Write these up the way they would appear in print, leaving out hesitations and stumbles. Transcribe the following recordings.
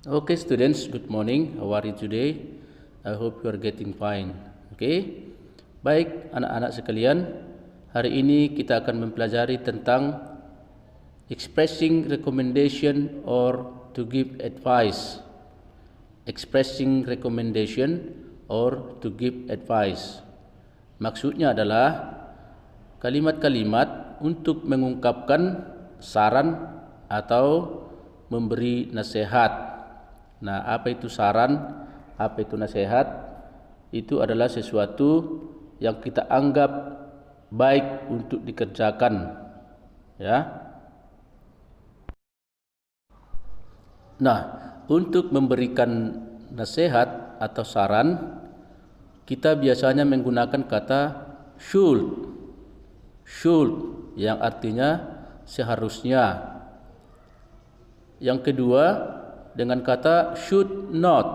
Okay, students, good morning. How are you today? I hope you are getting fine. Okay, baik anak-anak sekalian. Hari ini kita akan mempelajari tentang expressing recommendation or to give advice. Expressing recommendation or to give advice. Maksudnya adalah kalimat-kalimat untuk mengungkapkan saran atau memberi nasihat. Nah, apa itu saran? Apa itu nasihat? Itu adalah sesuatu yang kita anggap baik untuk dikerjakan, ya. Nah, untuk memberikan nasihat atau saran, kita biasanya menggunakan kata should. Should yang artinya seharusnya. Yang kedua dengan kata should not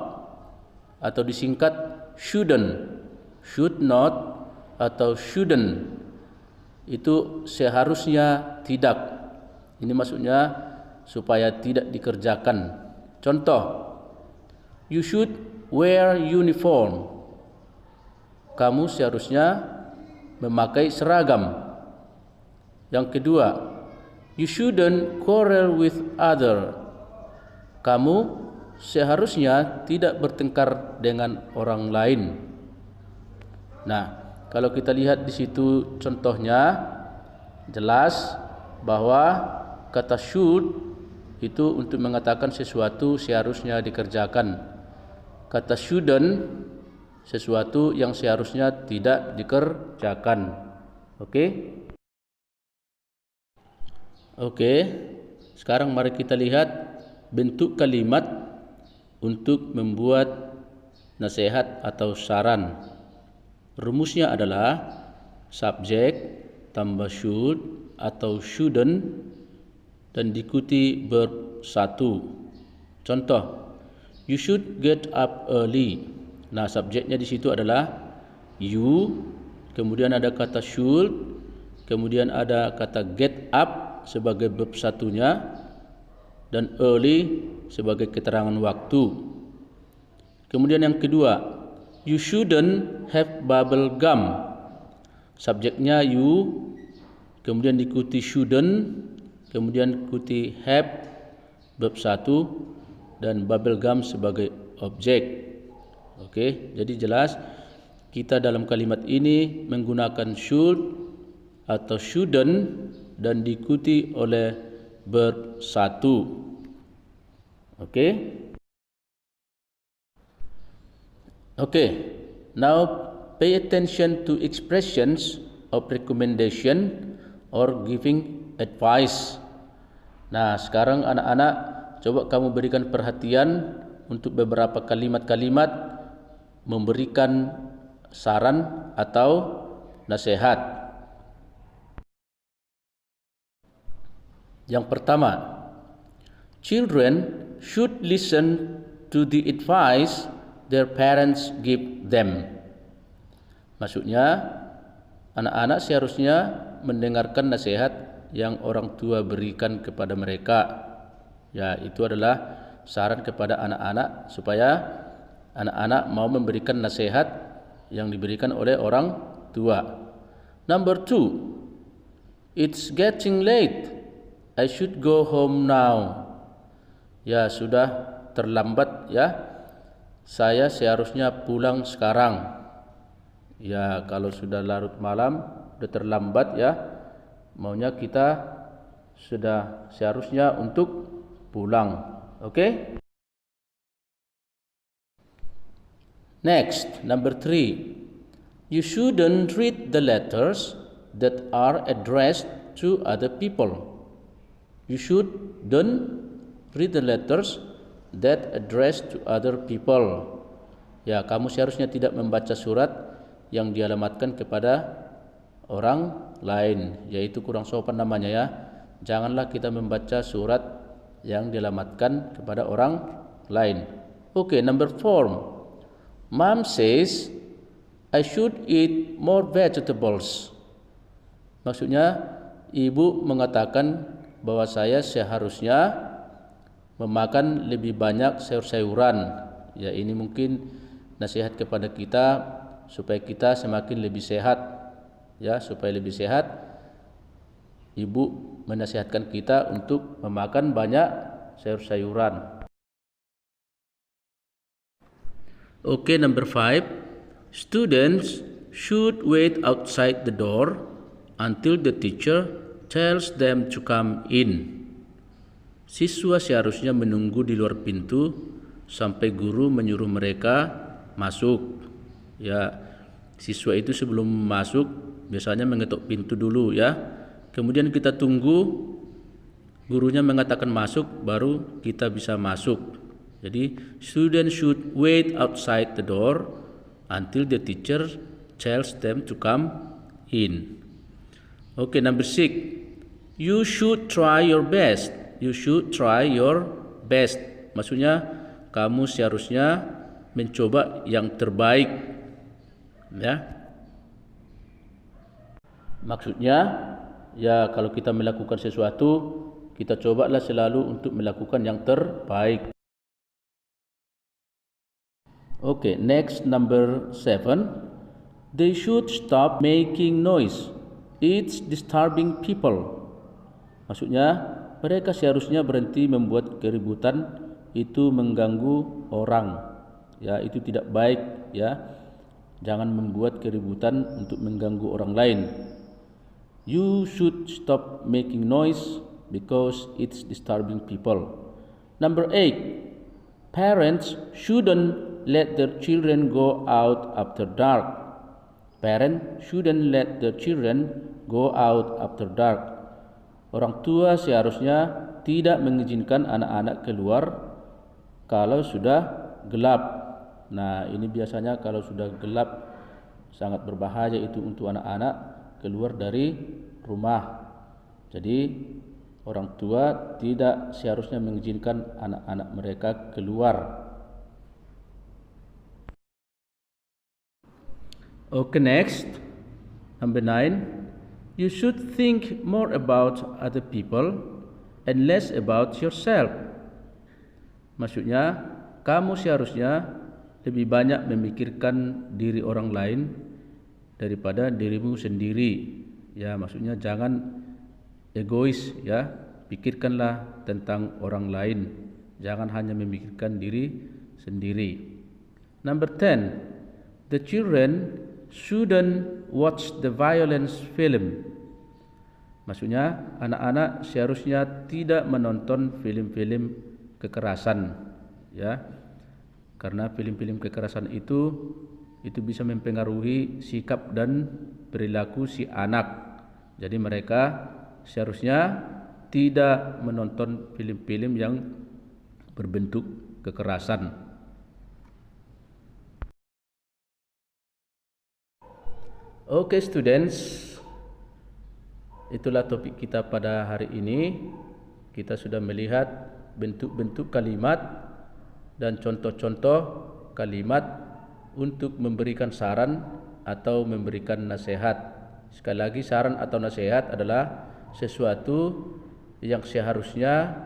atau disingkat shouldn't. Should not atau shouldn't itu seharusnya tidak. Ini maksudnya supaya tidak dikerjakan. Contoh, you should wear uniform. Kamu seharusnya memakai seragam. Yang kedua, you shouldn't quarrel with other. Kamu seharusnya tidak bertengkar dengan orang lain. Nah, kalau kita lihat di situ contohnya jelas bahwa kata should itu untuk mengatakan sesuatu seharusnya dikerjakan. Kata shouldn't sesuatu yang seharusnya tidak dikerjakan. Oke? Oke. Sekarang mari kita lihat bentuk kalimat untuk membuat nasihat atau saran. Rumusnya adalah subjek tambah should atau shouldn't dan diikuti verb satu. Contoh, you should get up early. Nah, subjeknya di situ adalah you, kemudian ada kata should, kemudian ada kata get up sebagai verb satunya, dan early sebagai keterangan waktu. Kemudian yang kedua, you shouldn't have bubble gum. Subjeknya you, kemudian diikuti shouldn't, kemudian diikuti have verb satu dan bubble gum sebagai objek. Oke, jadi jelas kita dalam kalimat ini menggunakan should atau shouldn't dan diikuti oleh verb satu. Okay. Okay. Now pay attention to expressions of recommendation or giving advice. Nah, sekarang anak-anak coba kamu berikan perhatian untuk beberapa kalimat-kalimat memberikan saran atau nasihat. Yang pertama, children should listen to the advice their parents give them. Maksudnya, anak-anak seharusnya mendengarkan nasihat yang orang tua berikan kepada mereka. Ya, itu adalah saran kepada anak-anak supaya anak-anak mau memberikan nasihat yang diberikan oleh orang tua. Number 2, it's getting late. I should go home now. Ya, sudah terlambat ya. Saya seharusnya pulang sekarang. Ya, kalau sudah larut malam, sudah terlambat ya. Maunya kita sudah seharusnya untuk pulang. Oke? Next, number 3. You shouldn't read the letters that are addressed to other people. You shouldn't read the letters that addressed to other people. Ya, kamu seharusnya tidak membaca surat yang dialamatkan kepada orang lain, yaitu kurang sopan namanya ya. Janganlah kita membaca surat yang dialamatkan kepada orang lain. Okay, number 4. Mom says I should eat more vegetables. Maksudnya ibu mengatakan bahwa saya seharusnya memakan lebih banyak sayur-sayuran. Ya, ini mungkin nasihat kepada kita supaya kita semakin lebih sehat. Ya, supaya lebih sehat, ibu menasihatkan kita untuk memakan banyak sayur-sayuran. Okay, number 5. Students should wait outside the door until the teacher tells them to come in. Siswa seharusnya menunggu di luar pintu sampai guru menyuruh mereka masuk. Ya, siswa itu sebelum masuk biasanya mengetuk pintu dulu ya. Kemudian kita tunggu gurunya mengatakan masuk, baru kita bisa masuk. Jadi, students should wait outside the door until the teacher tells them to come in. Okay, number 6. You should try your best. You should try your best. Maksudnya kamu seharusnya mencoba yang terbaik. Ya. Maksudnya ya kalau kita melakukan sesuatu, kita cobalah selalu untuk melakukan yang terbaik. Okay, next number 7. They should stop making noise. It's disturbing people. Maksudnya mereka seharusnya berhenti membuat keributan, itu mengganggu orang. Ya, itu tidak baik ya. Jangan membuat keributan untuk mengganggu orang lain. You should stop making noise because it's disturbing people. Number 8. Parents shouldn't let their children go out after dark. Parents shouldn't let their children go out after dark. Orang tua seharusnya tidak mengizinkan anak-anak keluar kalau sudah gelap. Nah, ini biasanya kalau sudah gelap sangat berbahaya itu untuk anak-anak keluar dari rumah. Jadi orang tua tidak seharusnya mengizinkan anak-anak mereka keluar. Okay, next, number 9. You should think more about other people and less about yourself. Maksudnya, kamu seharusnya lebih banyak memikirkan diri orang lain daripada dirimu sendiri. Ya, maksudnya jangan egois ya. Pikirkanlah tentang orang lain. Jangan hanya memikirkan diri sendiri. Number 10. The children shouldn't watch the violence film. Maksudnya anak-anak seharusnya tidak menonton film-film kekerasan ya. Karena film-film kekerasan itu bisa mempengaruhi sikap dan perilaku si anak. Jadi mereka seharusnya tidak menonton film-film yang berbentuk kekerasan. Okay, students, itulah topik kita pada hari ini. Kita sudah melihat bentuk-bentuk kalimat dan contoh-contoh kalimat untuk memberikan saran atau memberikan nasihat. Sekali lagi, saran atau nasihat adalah sesuatu yang seharusnya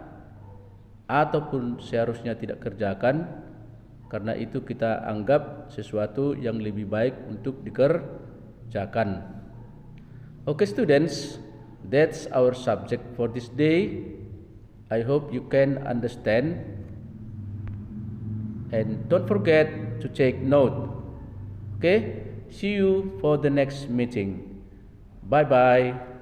ataupun seharusnya tidak kerjakan, karena itu kita anggap sesuatu yang lebih baik untuk dikerjakan. Okay, students, that's our subject for this day. I hope you can understand, and don't forget to take note. Okay, see you for the next meeting. Bye bye.